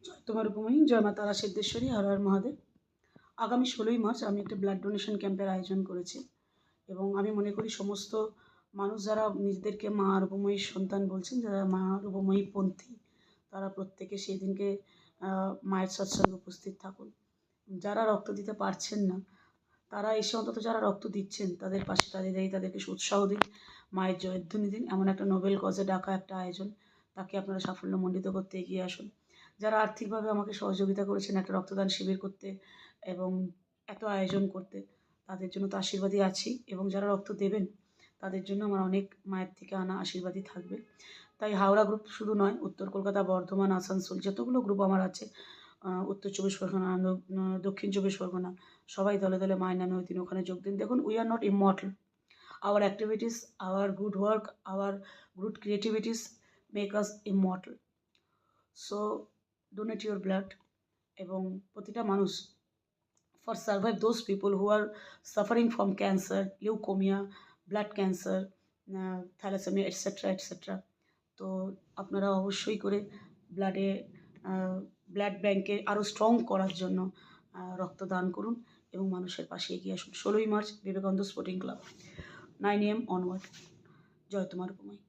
জয় তোমার উপময়ী, জয় মা তারা সিদ্ধেশ্বরী, হর হর মহাদেব। আগামী 16ই মার্চ আমি একটা ব্লাড ডোনেশন ক্যাম্পের আয়োজন করেছি এবং আমি মনে করি সমস্ত মানুষ যারা নিজেদেরকে মা রূপময়ীর সন্তান বলছেন, যারা মা রূপময়ী পন্থী, তারা প্রত্যেকে সেই দিনকে মায়ের সৎসঙ্গে উপস্থিত থাকুন। যারা রক্ত দিতে পারছেন না তারা এসে অন্তত যারা রক্ত দিচ্ছেন তাদের পাশে তাদেরকে উৎসাহ দিন, মায়ের জয়ধ্বনি দিন। এমন একটা নোবেল কজে ডাকা একটা আয়োজন, তাকে আপনারা সাফল্যমণ্ডিত করতে এগিয়ে আসুন। যারা আর্থিকভাবে আমাকে সহযোগিতা করেছেন একটা রক্তদান শিবির করতে এবং এত আয়োজন করতে, তাদের জন্য তো আশীর্বাদই আছি, এবং যারা রক্ত দেবেন তাদের জন্য আমার অনেক মায়ের থেকে আনা আশীর্বাদই থাকবে। তাই হাওড়া গ্রুপ শুধু নয়, উত্তর কলকাতা, বর্ধমান, আসানসোল যতগুলো গ্রুপ আমার আছে, উত্তর চব্বিশ পরগনা, দক্ষিণ চব্বিশ পরগনা, সবাই দলে দলে মায়ের নামে ওই দিন ওখানে যোগ দিন। দেখুন, we are not immortal. Our activities, our good work, our good creativities make us immortal. So donate your blood, এবং প্রতিটা মানুষ for survive those people who are suffering from cancer, leukaemia, blood cancer, thalassaemia, etcetera etcetera. তো আপনারা অবশ্যই করে blood ব্যাঙ্কে আরও strong করার জন্য রক্তদান করুন এবং মানুষের পাশে এগিয়ে আসুন। 16ই March, Vivekananda sporting club, 9 AM onward. জয় তোমার উপময়।